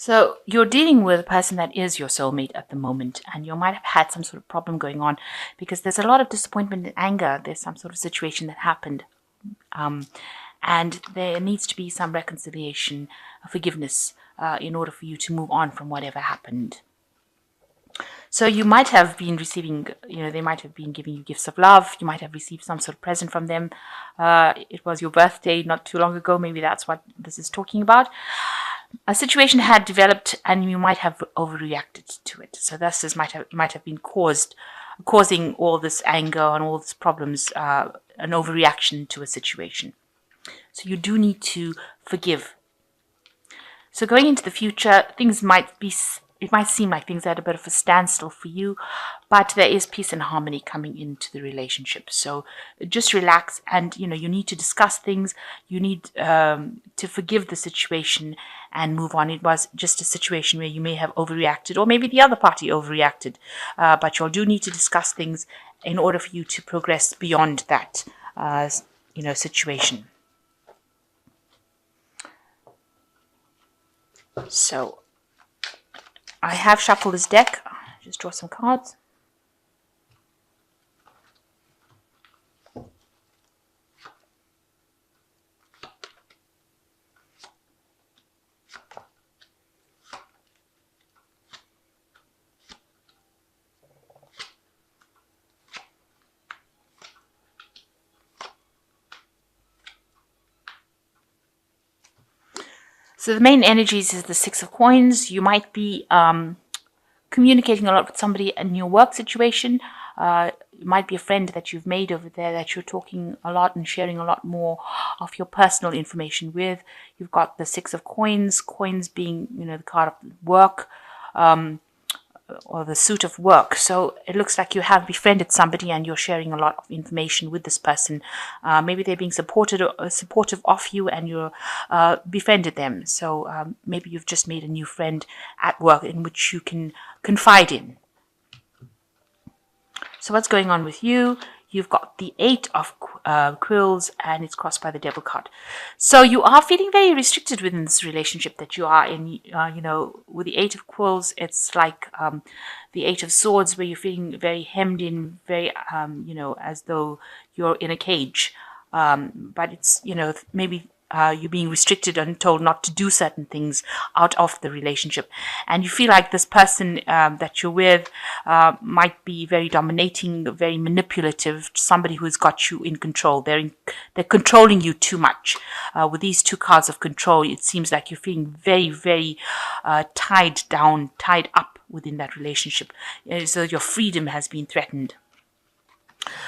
So you're dealing with a person that is your soulmate at the moment, and you might have had some sort of problem going on because there's a lot of disappointment and anger. There's some sort of situation that happened, um, and there needs to be some reconciliation, forgiveness, in order for you to move on from whatever happened. So you might have been receiving, they might have been giving you gifts of love. You might have received some sort of present from them. It was your birthday not too long ago. Maybe that's what this is talking about. A situation had developed and you might have overreacted to it. So this might have been causing all this anger and all these problems, an overreaction to a situation. So you do need to forgive. So going into the future, it might seem like things are at a bit of a standstill for you, but there is peace and harmony coming into the relationship. So just relax, and you need to discuss things. You need to forgive the situation and move on. It was just a situation where you may have overreacted, or maybe the other party overreacted, but you all do need to discuss things in order for you to progress beyond that situation. So I have shuffled this deck. Just draw some cards. So the main energies is the Six of Coins. You might be communicating a lot with somebody in your work situation. It might be a friend that you've made over there that you're talking a lot and sharing a lot more of your personal information with. You've got the Six of Coins, coins being, the card of work, or the suit of work. So it looks like you have befriended somebody and you're sharing a lot of information with this person. Maybe they're being supportive of you and you're befriended them. So maybe you've just made a new friend at work in which you can confide in. So what's going on with you? You've got the Eight of Quills and it's crossed by the Devil card. So you are feeling very restricted within this relationship that you are in. With the Eight of Quills, it's like the Eight of Swords where you're feeling very hemmed in, very, as though you're in a cage. But it's, maybe you're being restricted and told not to do certain things out of the relationship. And you feel like this person that you're with might be very dominating, very manipulative, somebody who's got you in control. They're controlling you too much. With these two cards of control, it seems like you're feeling very, very tied down, tied up within that relationship. So your freedom has been threatened.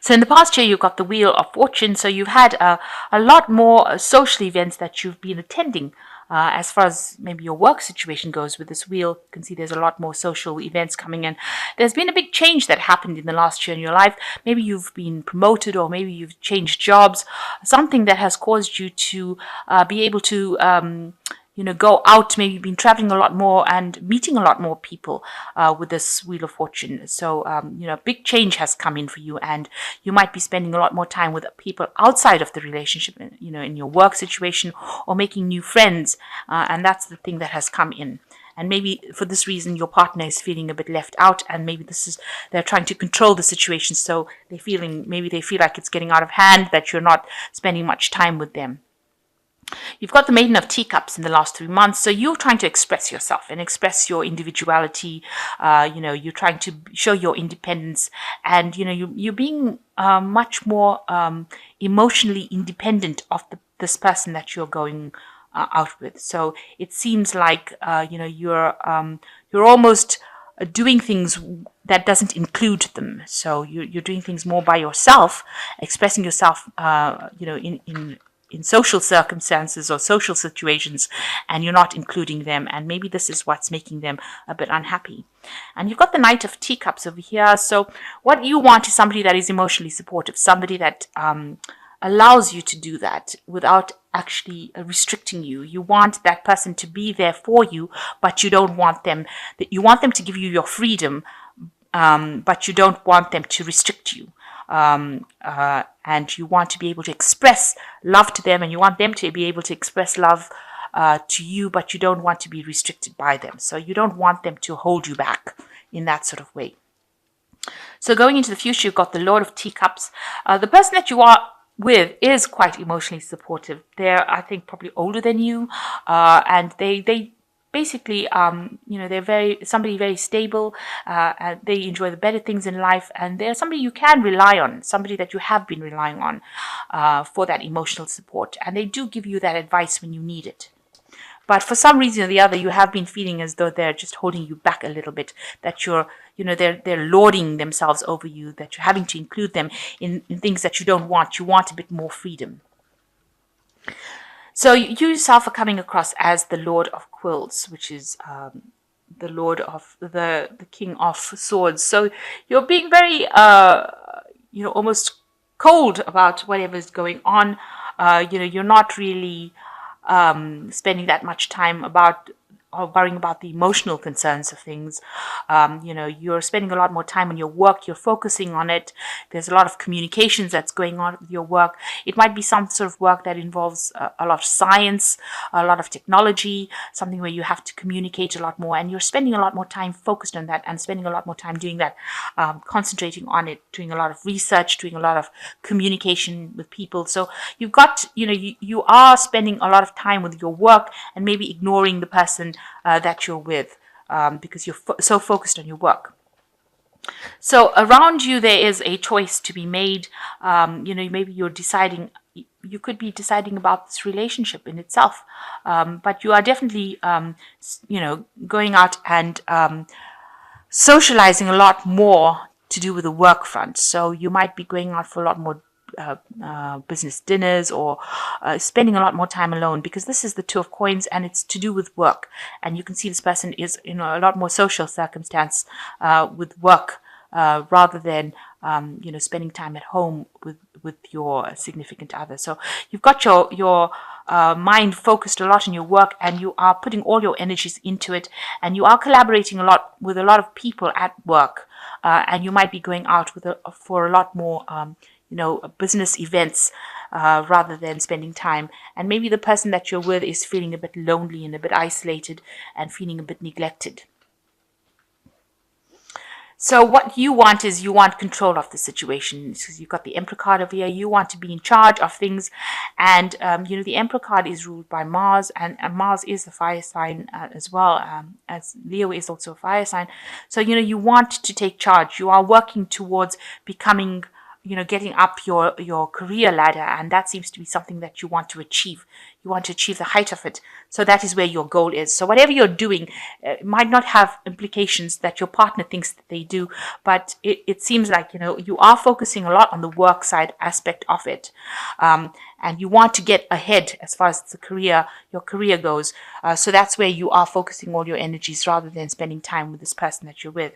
So in the past year, you've got the Wheel of Fortune. So you've had a lot more social events that you've been attending. As far as maybe your work situation goes with this wheel, you can see there's a lot more social events coming in. There's been a big change that happened in the last year in your life. Maybe you've been promoted or maybe you've changed jobs. Something that has caused you to be able to go out, maybe you've been traveling a lot more and meeting a lot more people with this Wheel of Fortune. So, big change has come in for you and you might be spending a lot more time with people outside of the relationship, in your work situation or making new friends. And that's the thing that has come in. And maybe for this reason, your partner is feeling a bit left out and maybe they're trying to control the situation. So maybe they feel like it's getting out of hand, that you're not spending much time with them. You've got the Maiden of Teacups in the last 3 months, so you're trying to express yourself and express your individuality. You're trying to show your independence, and you're being much more emotionally independent of this person that you're going out with. So it seems like you're almost doing things that doesn't include them. So you're doing things more by yourself, expressing yourself, in social circumstances or social situations, and you're not including them, and maybe this is what's making them a bit unhappy. And you've got the Knight of Teacups over here. So what you want is somebody that is emotionally supportive, somebody that allows you to do that without actually restricting you. You want that person to be there for you, but you don't want them, you want them to give you your freedom, but you don't want them to restrict you. And you want to be able to express love to them, and you want them to be able to express love to you, but you don't want to be restricted by them. So you don't want them to hold you back in that sort of way. So going into the future, you've got the Lord of Teacups. The person that you are with is quite emotionally supportive. They're, I think, probably older than you, and they basically, they're somebody very stable, and they enjoy the better things in life, and they're somebody you can rely on, somebody that you have been relying on for that emotional support, and they do give you that advice when you need it. But for some reason or the other, you have been feeling as though they're just holding you back a little bit, that they're lording themselves over you, that you're having to include them in things that you don't want. You want a bit more freedom. So you yourself are coming across as the Lord of Quills, which is the Lord of the King of Swords. So you're being very, almost cold about whatever's going on. You're not really spending that much time about or worrying about the emotional concerns of things. You're spending a lot more time on your work. You're focusing on it. There's a lot of communications that's going on with your work. It might be some sort of work that involves a lot of science, a lot of technology, something where you have to communicate a lot more, and you're spending a lot more time focused on that and spending a lot more time doing that, concentrating on it, doing a lot of research, doing a lot of communication with people. So you've got, you are spending a lot of time with your work and maybe ignoring the person that you're with, because you're so focused on your work. So around you, there is a choice to be made. Maybe you're deciding, you could be deciding about this relationship in itself, but you are definitely, going out and socializing a lot more to do with the work front. So you might be going out for a lot more business dinners, or spending a lot more time alone, because this is the Two of Coins and it's to do with work. And you can see this person is in a lot more social circumstance with work, rather than spending time at home with your significant other. So you've got your mind focused a lot on your work, and you are putting all your energies into it, and you are collaborating a lot with a lot of people at work, and you might be going out for a lot more business events, rather than spending time. And maybe the person that you're with is feeling a bit lonely and a bit isolated and feeling a bit neglected. So what you want is, you want control of the situation, because you've got the Emperor card over here. You want to be in charge of things, and the Emperor card is ruled by Mars, and Mars is the fire sign as well, as Leo is also a fire sign. So you want to take charge. You are working towards becoming, getting up your career ladder, and that seems to be something that you want to achieve. You want to achieve the height of it. So that is where your goal is. So whatever you're doing, it might not have implications that your partner thinks that they do, but it seems like, you are focusing a lot on the work side aspect of it. And you want to get ahead as far as your career goes. So that's where you are focusing all your energies, rather than spending time with this person that you're with.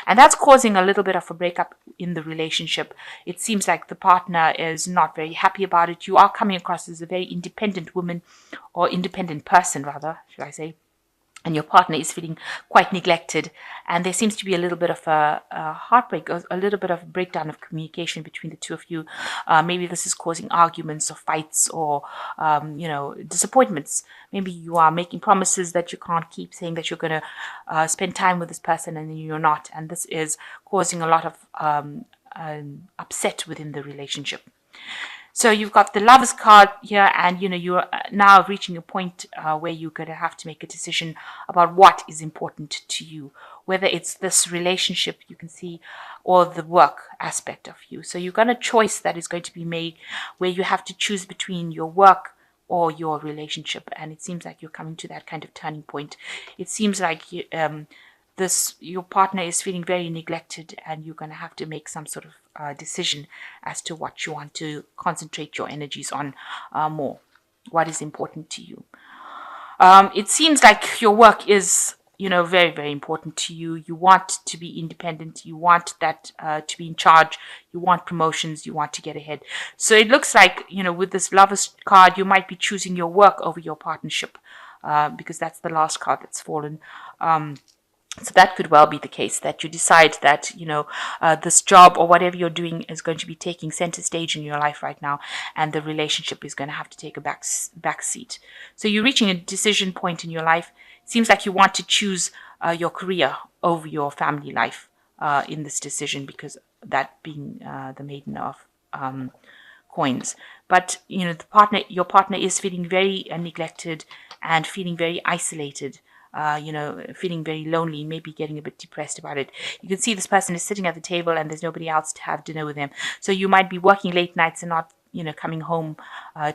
And that's causing a little bit of a breakup in the relationship. It seems like the partner is not very happy about it. You are coming across as a very independent woman, or independent person rather, should I say. And your partner is feeling quite neglected, and there seems to be a little bit of a heartbreak, a little bit of a breakdown of communication between the two of you. Maybe this is causing arguments or fights, or disappointments. Maybe you are making promises that you can't keep, saying that you're going to spend time with this person, and then you're not, and this is causing a lot of upset within the relationship. So you've got the Lovers card here, and you're now reaching a point where you're going to have to make a decision about what is important to you, whether it's this relationship, you can see, or the work aspect of you. So you've got a choice that is going to be made, where you have to choose between your work or your relationship, and it seems like you're coming to that kind of turning point. It seems like your partner is feeling very neglected, and you're going to have to make some sort of decision as to what you want to concentrate your energies on more. What is important to you? It seems like your work is, very, very important to you. You want to be independent. You want that to be in charge. You want promotions. You want to get ahead. So it looks like, with this Lovers card, you might be choosing your work over your partnership, because that's the last card that's fallen. So that could well be the case, that you decide that, this job or whatever you're doing is going to be taking center stage in your life right now, and the relationship is going to have to take a back seat. So you're reaching a decision point in your life. It seems like you want to choose your career over your family life in this decision, because that being the maiden of coins. But your partner is feeling very neglected and feeling very isolated. Feeling very lonely, maybe getting a bit depressed about it. You can see this person is sitting at the table and there's nobody else to have dinner with them. So you might be working late nights and not, coming home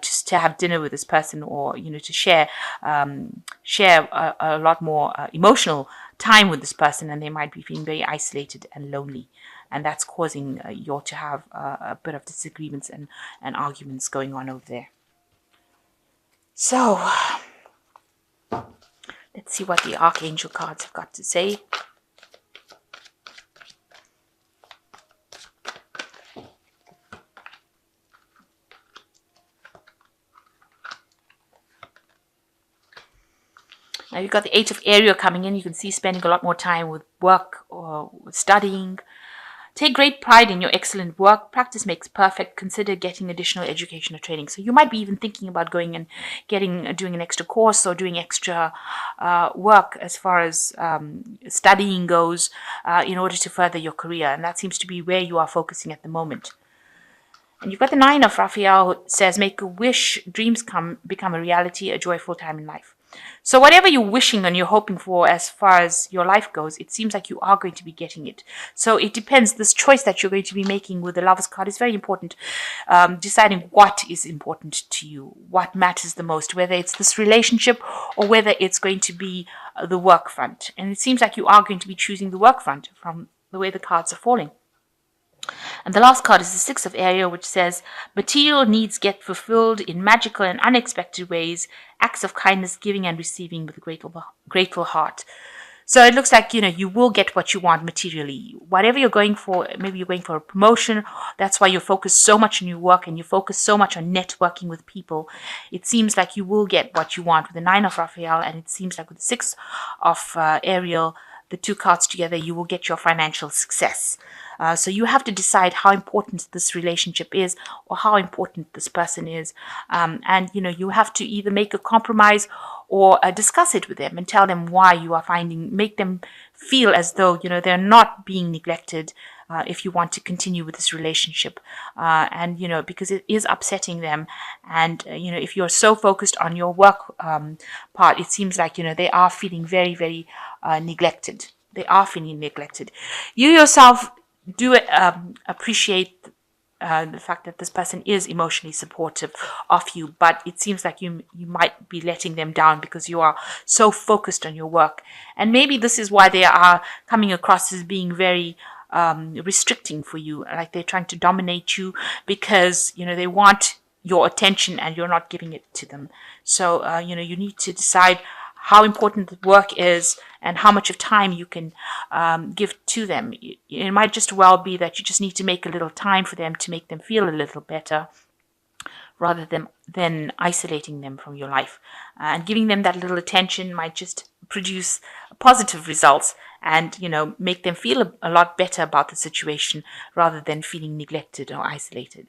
just to have dinner with this person, or to share a lot more emotional time with this person, and they might be feeling very isolated and lonely, and that's causing you to have a bit of disagreements and arguments going on over there. So let's see what the Archangel cards have got to say. Now you've got the Eight of Ariel coming in. You can see spending a lot more time with work or with studying. Take great pride in your excellent work. Practice makes perfect. Consider getting additional education or training. So you might be even thinking about going and doing an extra course or doing extra work as far as studying goes in order to further your career. And that seems to be where you are focusing at the moment. And you've got the Nine of Raphael, who says, make a wish, dreams become a reality, a joyful time in life. So whatever you're wishing and you're hoping for as far as your life goes, it seems like you are going to be getting it. So it depends. This choice that you're going to be making with the Lover's card is very important. Deciding what is important to you, what matters the most, whether it's this relationship or whether it's going to be the work front. And it seems like you are going to be choosing the work front from the way the cards are falling. And the last card is the Six of Ariel, which says, material needs get fulfilled in magical and unexpected ways, acts of kindness, giving and receiving with a grateful heart. So it looks like, you will get what you want materially. Whatever you're going for, maybe you're going for a promotion. That's why you're focused so much on your work and you focus so much on networking with people. It seems like you will get what you want with the Nine of Raphael, and it seems like with the Six of Ariel, the two cards together, you will get your financial success. So you have to decide how important this relationship is, or how important this person is. And you have to either make a compromise or discuss it with them and tell them why you are make them feel as though, they're not being neglected. If you want to continue with this relationship, and because it is upsetting them, and if you're so focused on your work part, it seems like they are feeling very, very neglected. They are feeling neglected. You yourself do appreciate the fact that this person is emotionally supportive of you, but it seems like you might be letting them down because you are so focused on your work. And maybe this is why they are coming across as being very restricting for you, like they're trying to dominate you because they want your attention and you're not giving it to them. So you need to decide how important the work is and how much of time you can give to them. It might just well be that you just need to make a little time for them to make them feel a little better, rather than isolating them from your life. And giving them that little attention might just produce positive results and, make them feel a lot better about the situation rather than feeling neglected or isolated.